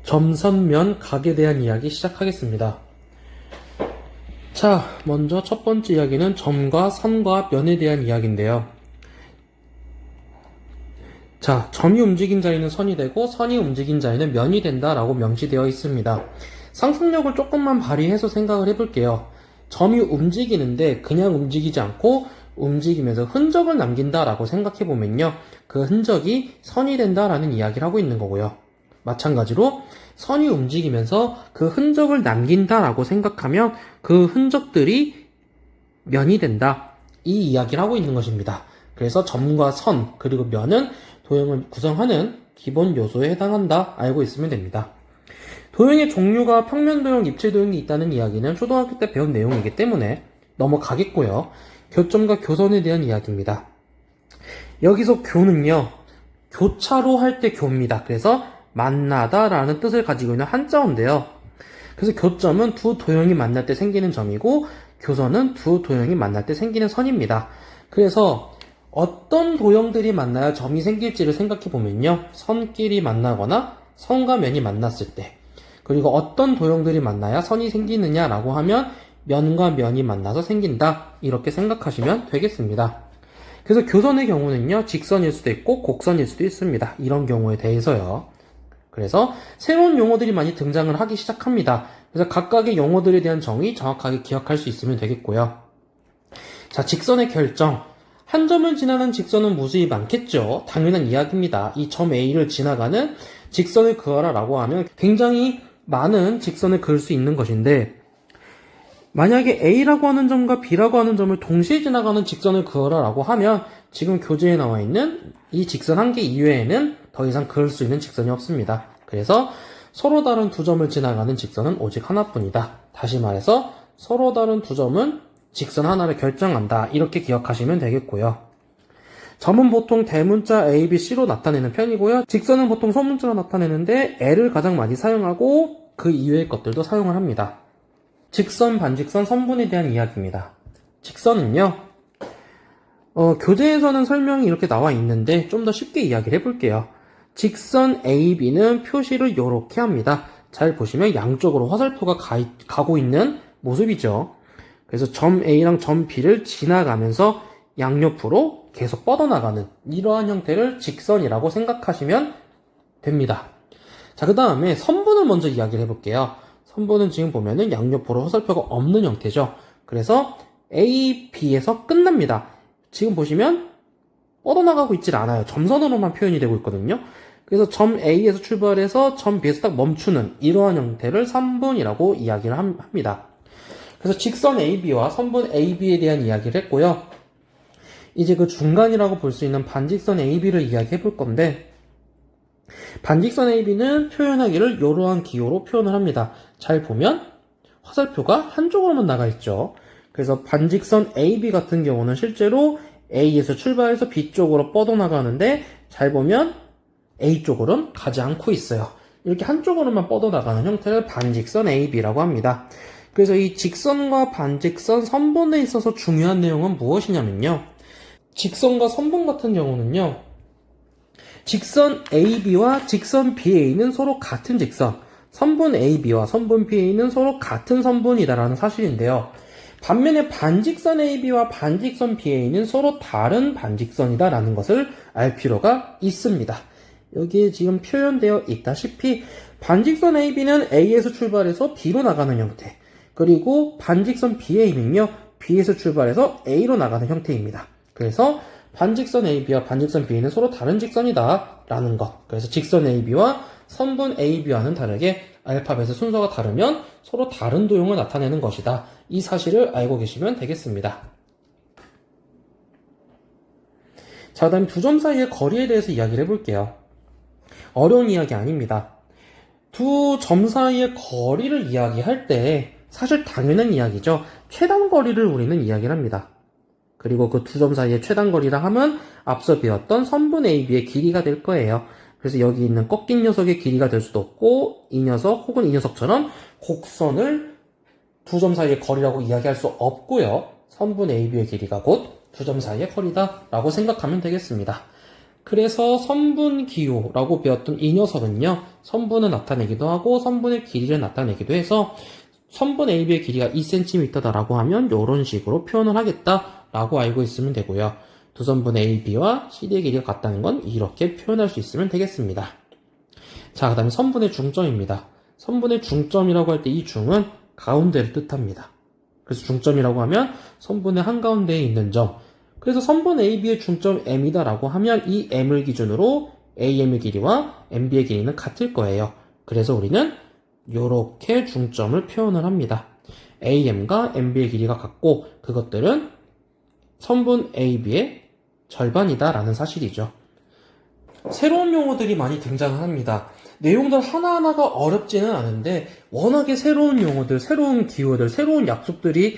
점선면 각에 대한 이야기 시작하겠습니다. 자, 먼저 첫 번째 이야기는 점과 선과 면에 대한 이야기인데요. 자, 점이 움직인 자리는 선이 되고 선이 움직인 자리는 면이 된다라고 명시되어 있습니다. 상상력을 조금만 발휘해서 생각을 해볼게요. 점이 움직이는데 그냥 움직이지 않고 움직이면서 흔적을 남긴다라고 생각해보면요. 그 흔적이 선이 된다라는 이야기를 하고 있는 거고요. 마찬가지로 선이 움직이면서 그 흔적을 남긴다라고 생각하면 그 흔적들이 면이 된다. 이 이야기를 하고 있는 것입니다. 그래서 점과 선 그리고 면은 도형을 구성하는 기본 요소에 해당한다 알고 있으면 됩니다. 도형의 종류가 평면도형, 입체도형이 있다는 이야기는 초등학교 때 배운 내용이기 때문에 넘어가겠고요. 교점과 교선에 대한 이야기입니다. 여기서 교는요, 교차로 할 때 교입니다. 그래서 만나다 라는 뜻을 가지고 있는 한자어인데요. 그래서 교점은 두 도형이 만날 때 생기는 점이고 교선은 두 도형이 만날 때 생기는 선입니다. 그래서 어떤 도형들이 만나야 점이 생길지를 생각해보면요. 선끼리 만나거나 선과 면이 만났을 때, 그리고 어떤 도형들이 만나야 선이 생기느냐라고 하면 면과 면이 만나서 생긴다, 이렇게 생각하시면 되겠습니다. 그래서 교선의 경우는요, 직선일 수도 있고 곡선일 수도 있습니다. 이런 경우에 대해서요. 그래서 새로운 용어들이 많이 등장을 하기 시작합니다. 그래서 각각의 용어들에 대한 정의 정확하게 기억할 수 있으면 되겠고요. 자, 직선의 결정. 한 점을 지나는 직선은 무수히 많겠죠. 당연한 이야기입니다. 이 점 A를 지나가는 직선을 그어라 라고 하면 굉장히 많은 직선을 그을 수 있는 것인데, 만약에 A라고 하는 점과 B라고 하는 점을 동시에 지나가는 직선을 그어라 라고 하면 지금 교재에 나와 있는 이 직선 한 개 이외에는 더 이상 그을 수 있는 직선이 없습니다. 그래서 서로 다른 두 점을 지나가는 직선은 오직 하나뿐이다. 다시 말해서 서로 다른 두 점은 직선 하나를 결정한다. 이렇게 기억하시면 되겠고요. 점은 보통 대문자 A, B, C로 나타내는 편이고요. 직선은 보통 소문자로 나타내는데 L을 가장 많이 사용하고 그 이외의 것들도 사용을 합니다. 직선, 반직선, 선분에 대한 이야기입니다. 직선은요, 교재에서는 설명이 이렇게 나와 있는데 좀 더 쉽게 이야기를 해볼게요. 직선 AB는 표시를 이렇게 합니다. 잘 보시면 양쪽으로 화살표가 가고 있는 모습이죠. 그래서 점 A랑 점 B를 지나가면서 양옆으로 계속 뻗어나가는 이러한 형태를 직선이라고 생각하시면 됩니다. 자, 그 다음에 선분을 먼저 이야기를 해볼게요. 선분은 지금 보면은 양옆으로 화살표가 없는 형태죠. 그래서 A, B에서 끝납니다. 지금 보시면 뻗어나가고 있질 않아요. 점선으로만 표현이 되고 있거든요. 그래서 점 A에서 출발해서 점 B에서 딱 멈추는 이러한 형태를 선분이라고 이야기를 합니다. 그래서 직선 AB와 선분 AB에 대한 이야기를 했고요. 이제 그 중간이라고 볼 수 있는 반직선 AB를 이야기해 볼 건데, 반직선 AB는 표현하기를 이러한 기호로 표현을 합니다. 잘 보면 화살표가 한쪽으로만 나가 있죠. 그래서 반직선 AB 같은 경우는 실제로 A에서 출발해서 B 쪽으로 뻗어나가는데, 잘 보면 A 쪽으로는 가지 않고 있어요. 이렇게 한쪽으로만 뻗어나가는 형태를 반직선 AB라고 합니다. 그래서 이 직선과 반직선, 선분에 있어서 중요한 내용은 무엇이냐면요. 직선과 선분 같은 경우는요, 직선 AB와 직선 BA는 서로 같은 직선, 선분 AB와 선분 BA는 서로 같은 선분이다라는 사실인데요. 반면에 반직선 AB와 반직선 BA는 서로 다른 반직선이다라는 것을 알 필요가 있습니다. 여기에 지금 표현되어 있다시피 반직선 AB는 A에서 출발해서 B로 나가는 형태, 그리고 반직선 BA는요, B에서 출발해서 A로 나가는 형태입니다. 그래서 반직선 AB와 반직선 BA는 서로 다른 직선이다 라는 것. 그래서 직선 AB와 선분 AB와는 다르게 알파벳의 순서가 다르면 서로 다른 도형을 나타내는 것이다. 이 사실을 알고 계시면 되겠습니다. 자, 그 다음에 두 점 사이의 거리에 대해서 이야기를 해볼게요. 어려운 이야기 아닙니다. 두 점 사이의 거리를 이야기할 때 사실 당연한 이야기죠. 최단 거리를 우리는 이야기를 합니다. 그리고 그 두 점 사이의 최단 거리라 하면 앞서 배웠던 선분 AB의 길이가 될 거예요. 그래서 여기 있는 꺾인 녀석의 길이가 될 수도 없고, 이 녀석 혹은 이 녀석처럼 곡선을 두 점 사이의 거리라고 이야기할 수 없고요. 선분 AB의 길이가 곧 두 점 사이의 거리다 라고 생각하면 되겠습니다. 그래서 선분기호라고 배웠던 이 녀석은요, 선분을 나타내기도 하고 선분의 길이를 나타내기도 해서 선분 AB의 길이가 2cm다라고 하면 이런 식으로 표현을 하겠다라고 알고 있으면 되고요. 두 선분 AB와 CD의 길이가 같다는 건 이렇게 표현할 수 있으면 되겠습니다. 자, 그 다음에 선분의 중점입니다. 선분의 중점이라고 할 때 이 중은 가운데를 뜻합니다. 그래서 중점이라고 하면 선분의 한가운데에 있는 점. 그래서 선분 AB의 중점 M이다 라고 하면 이 M을 기준으로 AM의 길이와 MB의 길이는 같을 거예요. 그래서 우리는 이렇게 중점을 표현을 합니다. AM과 MB의 길이가 같고 그것들은 선분 AB의 절반이다 라는 사실이죠. 새로운 용어들이 많이 등장을 합니다. 내용들 하나하나가 어렵지는 않은데 워낙에 새로운 용어들, 새로운 기호들, 새로운 약속들이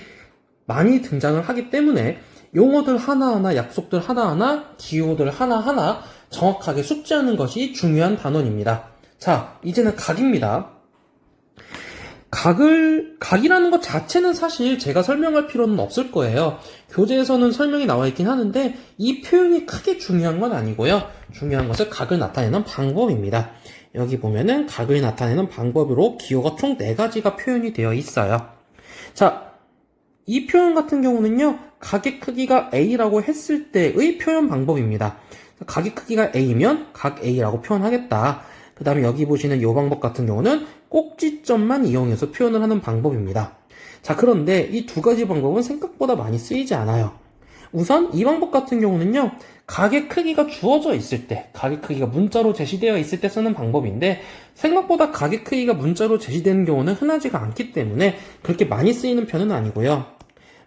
많이 등장을 하기 때문에 용어들 하나하나, 약속들 하나하나, 기호들 하나하나 정확하게 숙지하는 것이 중요한 단원입니다. 자, 이제는 각입니다. 각이라는 것 자체는 사실 제가 설명할 필요는 없을 거예요. 교재에서는 설명이 나와 있긴 하는데 이 표현이 크게 중요한 건 아니고요. 중요한 것은 각을 나타내는 방법입니다. 여기 보면은 각을 나타내는 방법으로 기호가 총 4가지가 표현이 되어 있어요. 자, 이 표현 같은 경우는요, 각의 크기가 A라고 했을 때의 표현 방법입니다. 각의 크기가 A면 각 A라고 표현하겠다. 그 다음에 여기 보시는 이 방법 같은 경우는 꼭지점만 이용해서 표현을 하는 방법입니다. 자, 그런데 이 2가지 방법은 생각보다 많이 쓰이지 않아요. 우선 이 방법 같은 경우는요, 각의 크기가 주어져 있을 때, 각의 크기가 문자로 제시되어 있을 때 쓰는 방법인데 생각보다 각의 크기가 문자로 제시되는 경우는 흔하지가 않기 때문에 그렇게 많이 쓰이는 편은 아니고요.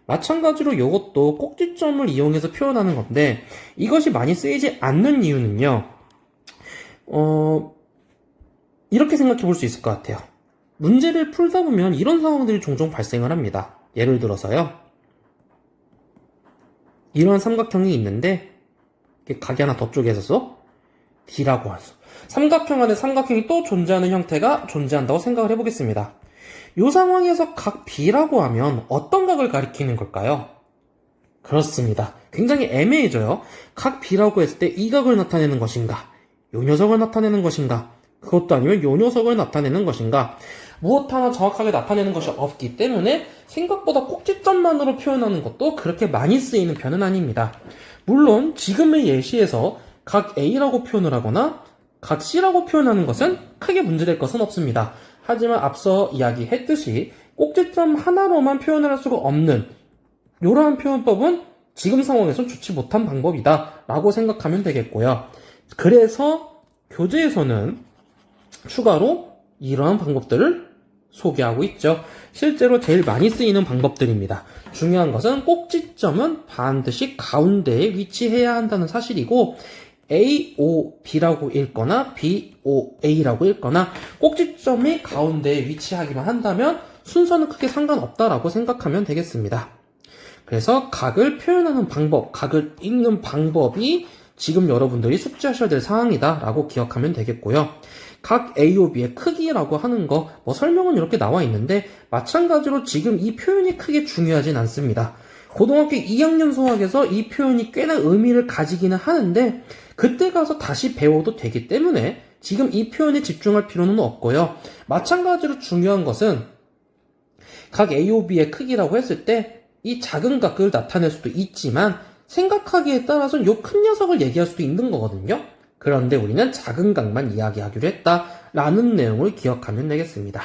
마찬가지로 이것도 꼭지점을 이용해서 표현하는 건데 이것이 많이 쓰이지 않는 이유는요, 이렇게 생각해 볼 수 있을 것 같아요. 문제를 풀다 보면 이런 상황들이 종종 발생을 합니다. 예를 들어서요, 이러한 삼각형이 있는데 각이 하나 더 쪼개져서 D라고 하죠. 삼각형 안에 삼각형이 또 존재하는 형태가 존재한다고 생각을 해보겠습니다. 이 상황에서 각 B라고 하면 어떤 각을 가리키는 걸까요? 그렇습니다. 굉장히 애매해져요. 각 B라고 했을 때 이 각을 나타내는 것인가? 요 녀석을 나타내는 것인가? 그것도 아니면 요 녀석을 나타내는 것인가? 무엇 하나 정확하게 나타내는 것이 없기 때문에 생각보다 꼭지점만으로 표현하는 것도 그렇게 많이 쓰이는 편은 아닙니다. 물론 지금의 예시에서 각 A라고 표현을 하거나 각 C라고 표현하는 것은 크게 문제될 것은 없습니다. 하지만 앞서 이야기했듯이 꼭지점 하나로만 표현을 할 수가 없는 이러한 표현법은 지금 상황에선 좋지 못한 방법이다 라고 생각하면 되겠고요. 그래서 교재에서는 추가로 이러한 방법들을 소개하고 있죠. 실제로 제일 많이 쓰이는 방법들입니다. 중요한 것은 꼭지점은 반드시 가운데에 위치해야 한다는 사실이고 AOB라고 읽거나 BOA라고 읽거나 꼭지점이 가운데에 위치하기만 한다면 순서는 크게 상관없다라고 생각하면 되겠습니다. 그래서 각을 표현하는 방법, 각을 읽는 방법이 지금 여러분들이 숙지하셔야 될 사항이다 라고 기억하면 되겠고요. 각 AOB의 크기라고 하는 거 설명은 이렇게 나와 있는데 마찬가지로 지금 이 표현이 크게 중요하진 않습니다. 고등학교 2학년 수학에서 이 표현이 꽤나 의미를 가지기는 하는데 그때 가서 다시 배워도 되기 때문에 지금 이 표현에 집중할 필요는 없고요. 마찬가지로 중요한 것은 각 AOB의 크기라고 했을 때 이 작은 각을 나타낼 수도 있지만 생각하기에 따라서는 이 큰 녀석을 얘기할 수도 있는 거거든요. 그런데 우리는 작은 각만 이야기하기로 했다라는 내용을 기억하면 되겠습니다.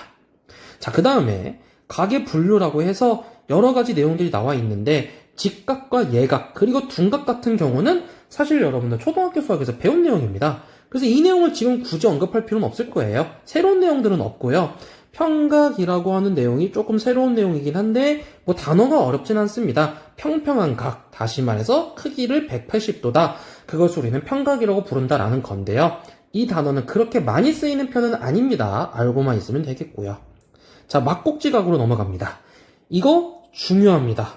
자, 그 다음에 각의 분류라고 해서 여러 가지 내용들이 나와 있는데 직각과 예각 그리고 둔각 같은 경우는 사실 여러분들 초등학교 수학에서 배운 내용입니다. 그래서 이 내용을 지금 굳이 언급할 필요는 없을 거예요. 새로운 내용들은 없고요. 평각이라고 하는 내용이 조금 새로운 내용이긴 한데 단어가 어렵진 않습니다. 평평한 각, 다시 말해서 크기를 180도다. 그것을 우리는 평각이라고 부른다라는 건데요. 이 단어는 그렇게 많이 쓰이는 편은 아닙니다. 알고만 있으면 되겠고요. 자, 막꼭지각으로 넘어갑니다. 이거 중요합니다.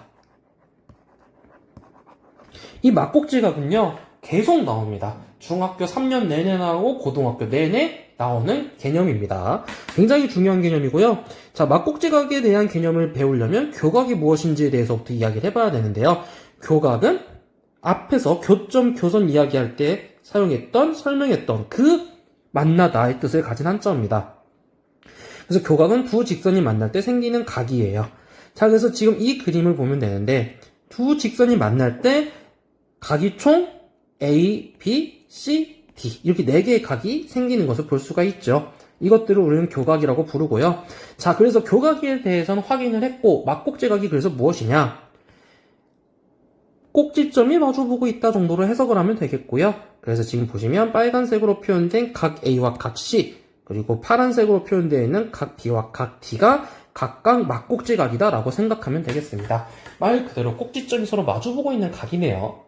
이 막꼭지각은요, 계속 나옵니다. 중학교 3년 내내 나오고 고등학교 내내 나오는 개념입니다. 굉장히 중요한 개념이고요. 자, 막꼭지각에 대한 개념을 배우려면 교각이 무엇인지에 대해서부터 이야기를 해봐야 되는데요. 교각은 앞에서 교점, 교선 이야기할 때 사용했던, 설명했던 그 만나다의 뜻을 가진 한자어입니다. 그래서 교각은 두 직선이 만날 때 생기는 각이에요. 자, 그래서 지금 이 그림을 보면 되는데 두 직선이 만날 때 각이 총 A, B, C, D 이렇게 4개의 각이 생기는 것을 볼 수가 있죠. 이것들을 우리는 교각이라고 부르고요. 자, 그래서 교각에 대해서는 확인을 했고 막꼭지각이 그래서 무엇이냐? 꼭지점이 마주보고 있다 정도로 해석을 하면 되겠고요. 그래서 지금 보시면 빨간색으로 표현된 각 A와 각 C 그리고 파란색으로 표현되어 있는 각 B와 각 D가 각각 막꼭지각이다 라고 생각하면 되겠습니다. 말 그대로 꼭지점이 서로 마주보고 있는 각이네요.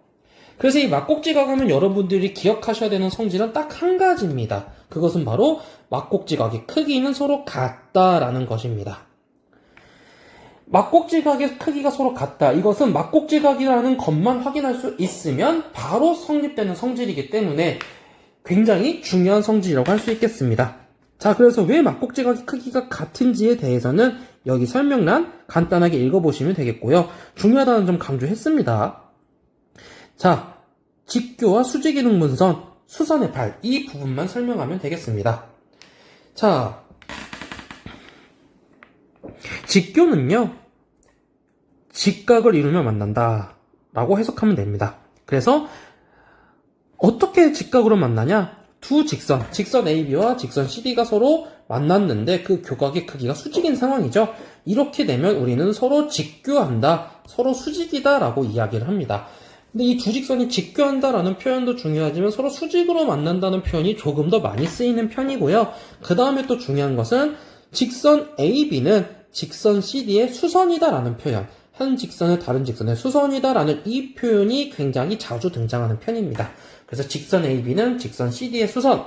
그래서 이 막꼭지각 하면 여러분들이 기억하셔야 되는 성질은 딱 한 가지입니다. 그것은 바로 막꼭지각의 크기는 서로 같다라는 것입니다. 막꼭지각의 크기가 서로 같다. 이것은 막꼭지각이라는 것만 확인할 수 있으면 바로 성립되는 성질이기 때문에 굉장히 중요한 성질이라고 할 수 있겠습니다. 자, 그래서 왜 막꼭지각의 크기가 같은지에 대해서는 여기 설명란 간단하게 읽어보시면 되겠고요. 중요하다는 점 강조했습니다. 자, 직교와 수직이등분선, 수선의 발, 이 부분만 설명하면 되겠습니다. 자, 직교는요, 직각을 이루며 만난다 라고 해석하면 됩니다. 그래서 어떻게 직각으로 만나냐? 두 직선 AB와 직선 CD가 서로 만났는데 그 교각의 크기가 수직인 상황이죠. 이렇게 되면 우리는 서로 직교한다, 서로 수직이다 라고 이야기를 합니다. 근데 이 두 직선이 직교한다라는 표현도 중요하지만 서로 수직으로 만난다는 표현이 조금 더 많이 쓰이는 편이고요. 그 다음에 또 중요한 것은 직선 AB는 직선 CD의 수선이다라는 표현, 한 직선을 다른 직선의 수선이다라는 이 표현이 굉장히 자주 등장하는 편입니다. 그래서 직선 AB는 직선 CD의 수선,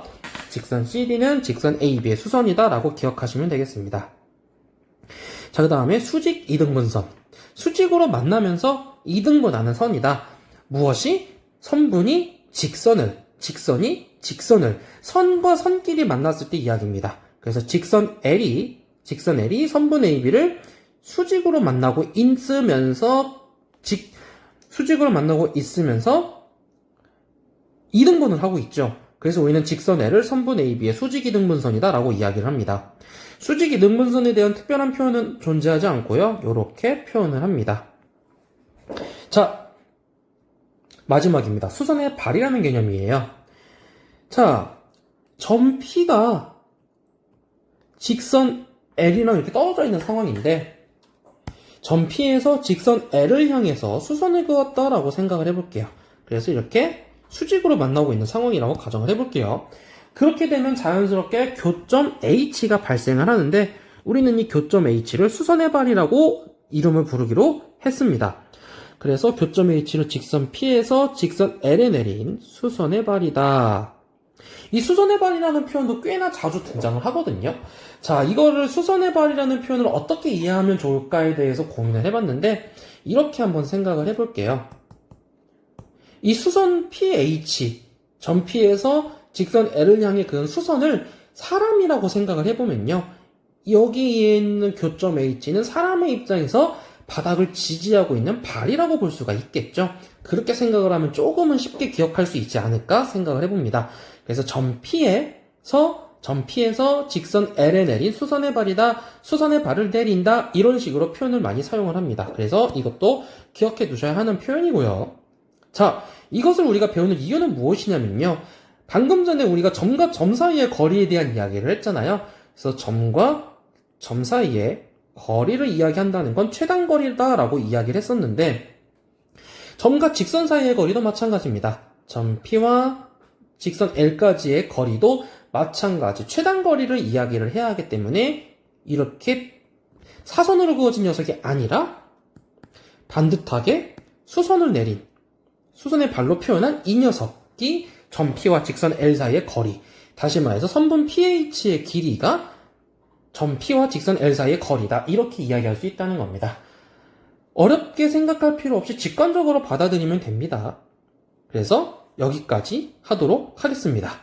직선 CD는 직선 AB의 수선이다라고 기억하시면 되겠습니다. 자, 그 다음에 수직 이등분선. 수직으로 만나면서 이등분하는 선이다. 무엇이? 선분이 직선이 직선을, 선과 선끼리 만났을 때 이야기입니다. 그래서 직선 L이 선분 AB를 수직으로 만나고 있으면서 이등분을 하고 있죠. 그래서 우리는 직선 L을 선분 AB의 수직 이등분선이다 라고 이야기를 합니다. 수직 이등분선에 대한 특별한 표현은 존재하지 않고요. 이렇게 표현을 합니다. 자, 마지막입니다. 수선의 발이라는 개념이에요. 자, 점 P가 직선 L이랑 이렇게 떨어져 있는 상황인데 점 P에서 직선 L을 향해서 수선을 그었다라고 생각을 해볼게요. 그래서 이렇게 수직으로 만나고 있는 상황이라고 가정을 해볼게요. 그렇게 되면 자연스럽게 교점 H가 발생을 하는데 우리는 이 교점 H를 수선의 발이라고 이름을 부르기로 했습니다. 그래서 교점 H를 직선 P에서 직선 L에 내린 수선의 발이다. 이 수선의 발이라는 표현도 꽤나 자주 등장을 하거든요. 자, 이거를 수선의 발이라는 표현을 어떻게 이해하면 좋을까에 대해서 고민을 해봤는데 이렇게 한번 생각을 해볼게요. 이 수선 PH, 점 P에서 직선 L을 향해 그은 수선을 사람이라고 생각을 해보면요. 여기에 있는 교점 H는 사람의 입장에서 바닥을 지지하고 있는 발이라고 볼 수가 있겠죠. 그렇게 생각을 하면 조금은 쉽게 기억할 수 있지 않을까 생각을 해봅니다. 그래서 점 P에서 직선 L에 내린 수선의 발이다, 수선의 발을 내린다, 이런 식으로 표현을 많이 사용을 합니다. 그래서 이것도 기억해 두셔야 하는 표현이고요. 자, 이것을 우리가 배우는 이유는 무엇이냐면요. 방금 전에 우리가 점과 점 사이의 거리에 대한 이야기를 했잖아요. 그래서 점과 점 사이의 거리를 이야기한다는 건 최단거리다라고 이야기를 했었는데 점과 직선 사이의 거리도 마찬가지입니다. 점 P와 직선 L까지의 거리도 마찬가지 최단거리를 이야기를 해야 하기 때문에 이렇게 사선으로 그어진 녀석이 아니라 반듯하게 수선을 내린 수선의 발로 표현한 이 녀석이 점 P와 직선 L 사이의 거리, 다시 말해서 선분 PH의 길이가 점 P와 직선 L 사이의 거리다, 이렇게 이야기할 수 있다는 겁니다. 어렵게 생각할 필요 없이 직관적으로 받아들이면 됩니다. 그래서 여기까지 하도록 하겠습니다.